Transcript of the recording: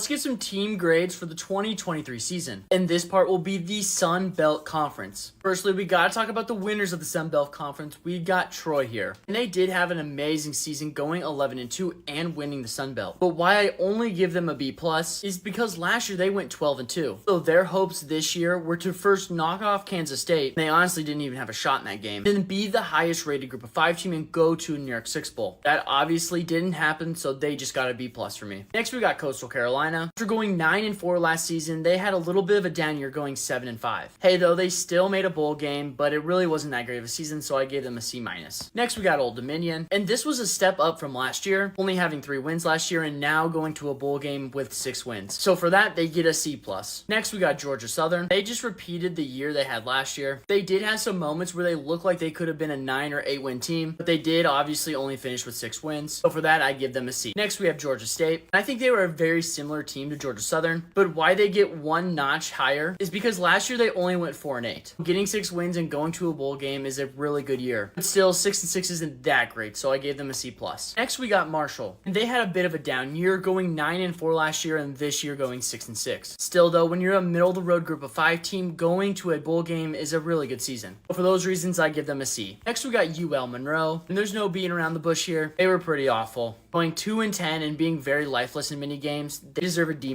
Let's get some team grades for the 2023 season. And this part will be the Sun Belt Conference. Firstly, we gotta talk about the winners of the Sun Belt Conference. We got Troy here. And they did have an amazing season, going 11-2 and winning the Sun Belt. But why I only give them a B+ is because last year they went 12-2. So their hopes this year were to first knock off Kansas State. They honestly didn't even have a shot in that game. Then be the highest rated group of 5 team and go to a New Year's Six Bowl. That obviously didn't happen, so they just got a B+ for me. Next, we got Coastal Carolina. After going 9-4 last season, they had a little bit of a down year, going 7-5. Hey, though, they still made a bowl game, but it really wasn't that great of a season, so I gave them a C-. Next, we got Old Dominion, and this was a step up from last year, only having 3 wins last year and now going to a bowl game with 6 wins. So for that, they get a C+. Next, we got Georgia Southern. They just repeated the year they had last year. They did have some moments where they looked like they could have been a 9 or 8 win team, but they did obviously only finish with 6 wins. So for that, I give them a C. Next, we have Georgia State. I think they were a very similar team to Georgia Southern, but why they get one notch higher is because last year they only went 4-8. Getting 6 wins and going to a bowl game is a really good year, but still 6-6 isn't that great, so I gave them a C+. Next, we got Marshall, and they had a bit of a down year, going 9-4 last year and this year going 6-6. Still though, when you're a middle of the road group of 5 team, going to a bowl game is a really good season. But for those reasons, I give them a C. Next, we got UL Monroe, and there's no beating around the bush here. They were pretty awful. Going 2-10 and being very lifeless in many games, they deserve a D-.